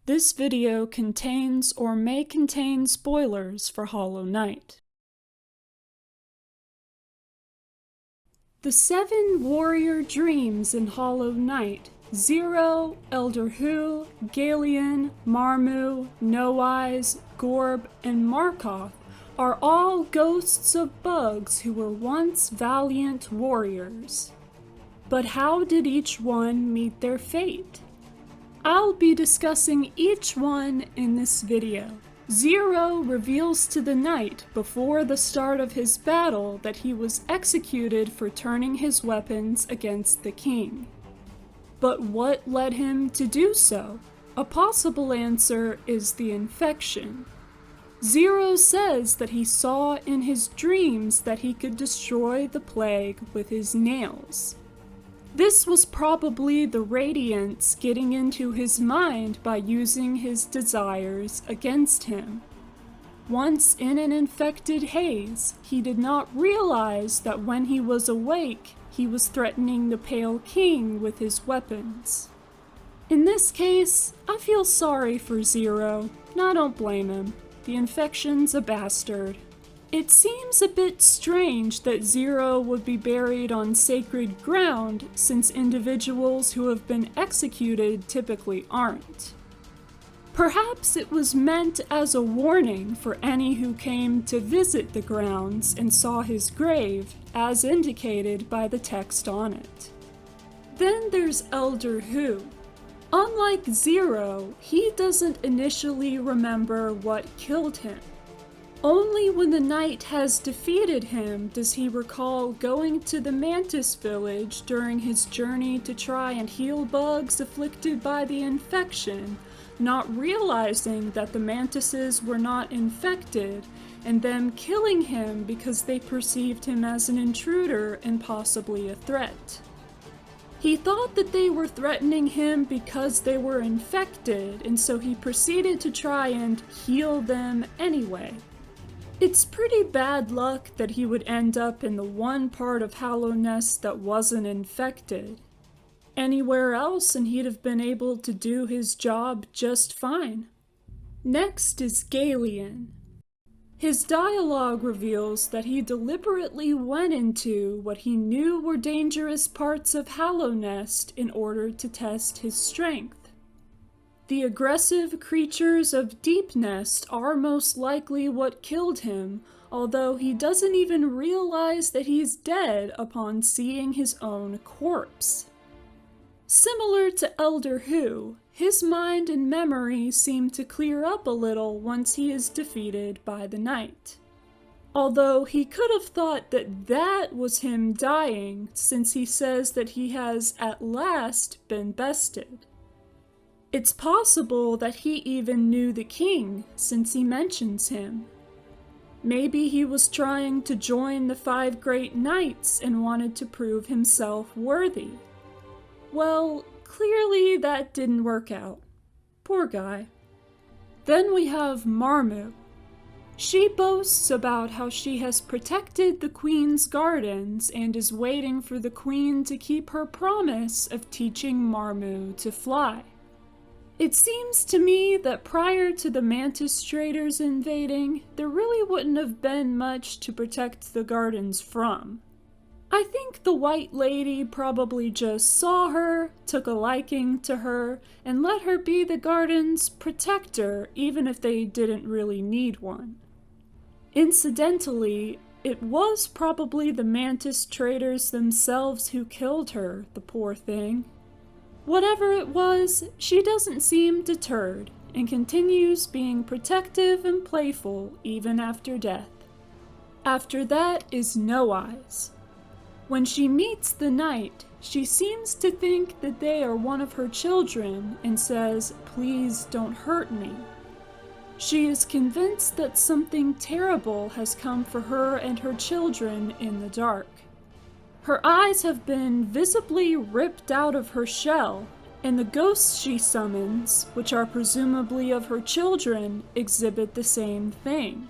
This video contains or may contain spoilers for Hollow Knight. The 7 warrior dreams in Hollow Knight, Xero, Elder Hu, Galien, Marmu, No Eyes, Gorb, and Markoth are all ghosts of bugs who were once valiant warriors. But how did each one meet their fate? I'll be discussing each one in this video. Xero reveals to the knight before the start of his battle that he was executed for turning his weapons against the king. But what led him to do so? A possible answer is the infection. Xero says that he saw in his dreams that he could destroy the plague with his nails. This was probably the radiance getting into his mind by using his desires against him. Once in an infected haze, he did not realize that when he was awake, he was threatening the Pale King with his weapons. In this case, I feel sorry for Xero. I don't blame him. The infection's a bastard. It seems a bit strange that Xero would be buried on sacred ground, since individuals who have been executed typically aren't. Perhaps it was meant as a warning for any who came to visit the grounds and saw his grave, as indicated by the text on it. Then there's Elder Hu. Unlike Xero, he doesn't initially remember what killed him. Only when the knight has defeated him does he recall going to the Mantis village during his journey to try and heal bugs afflicted by the infection, not realizing that the mantises were not infected, and them killing him because they perceived him as an intruder and possibly a threat. He thought that they were threatening him because they were infected, and so he proceeded to try and heal them anyway. It's pretty bad luck that he would end up in the one part of Hallownest that wasn't infected. Anywhere else and he'd have been able to do his job just fine. Next is Galien. His dialogue reveals that he deliberately went into what he knew were dangerous parts of Hallownest in order to test his strength. The aggressive creatures of Deepnest are most likely what killed him, although he doesn't even realize that he's dead upon seeing his own corpse. Similar to Elder Hu, his mind and memory seem to clear up a little once he is defeated by the knight. Although he could have thought that that was him dying, since he says that he has at last been bested. It's possible that he even knew the king, since he mentions him. Maybe he was trying to join the 5 great knights and wanted to prove himself worthy. Well, clearly that didn't work out. Poor guy. Then we have Marmu. She boasts about how she has protected the queen's gardens and is waiting for the queen to keep her promise of teaching Marmu to fly. It seems to me that prior to the Mantis traders invading, there really wouldn't have been much to protect the gardens from. I think the White Lady probably just saw her, took a liking to her, and let her be the garden's protector even if they didn't really need one. Incidentally, it was probably the Mantis traders themselves who killed her, the poor thing. Whatever it was, she doesn't seem deterred, and continues being protective and playful even after death. After that is No Eyes. When she meets the knight, she seems to think that they are one of her children and says, "Please don't hurt me." She is convinced that something terrible has come for her and her children in the dark. Her eyes have been visibly ripped out of her shell, and the ghosts she summons, which are presumably of her children, exhibit the same thing.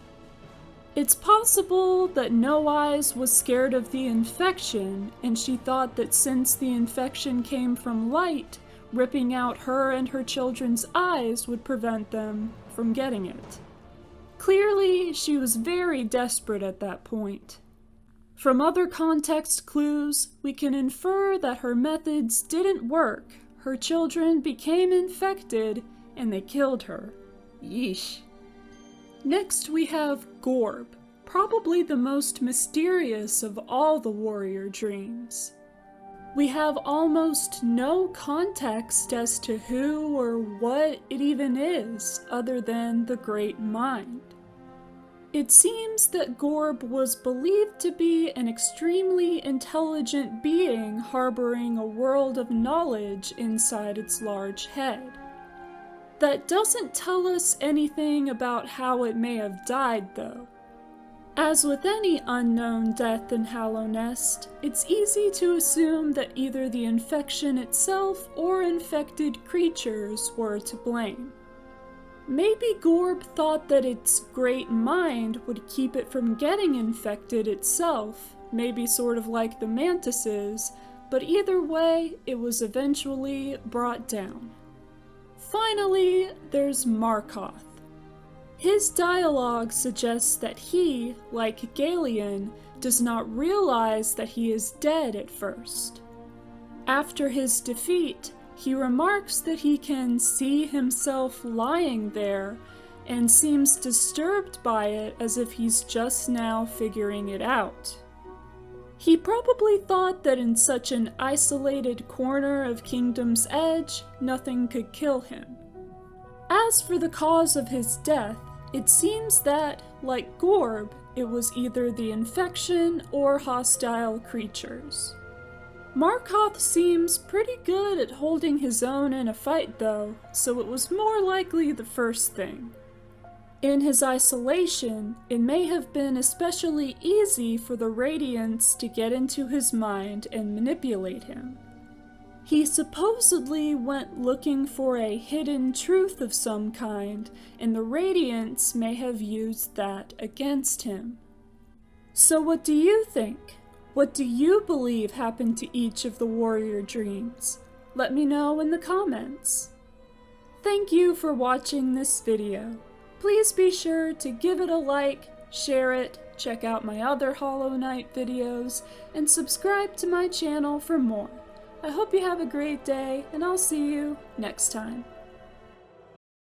It's possible that No Eyes was scared of the infection, and she thought that since the infection came from light, ripping out her and her children's eyes would prevent them from getting it. Clearly, she was very desperate at that point. From other context clues, we can infer that her methods didn't work. Her children became infected, and they killed her. Yeesh. Next we have Gorb, probably the most mysterious of all the warrior dreams. We have almost no context as to who or what it even is, other than the Great Mind. It seems that Gorb was believed to be an extremely intelligent being harboring a world of knowledge inside its large head. That doesn't tell us anything about how it may have died, though. As with any unknown death in Hallownest, it's easy to assume that either the infection itself or infected creatures were to blame. Maybe Gorb thought that its great mind would keep it from getting infected itself, maybe sort of like the mantises, but either way, it was eventually brought down. Finally, there's Markoth. His dialogue suggests that he, like Galien, does not realize that he is dead at first. After his defeat, he remarks that he can see himself lying there and seems disturbed by it as if he's just now figuring it out. He probably thought that in such an isolated corner of Kingdom's Edge, nothing could kill him. As for the cause of his death, it seems that, like Gorb, it was either the infection or hostile creatures. Markoth seems pretty good at holding his own in a fight though, so it was more likely the first thing. In his isolation, it may have been especially easy for the Radiants to get into his mind and manipulate him. He supposedly went looking for a hidden truth of some kind, and the Radiants may have used that against him. So what do you think? What do you believe happened to each of the warrior dreams? Let me know in the comments. Thank you for watching this video. Please be sure to give it a like, share it, check out my other Hollow Knight videos, and subscribe to my channel for more. I hope you have a great day, and I'll see you next time.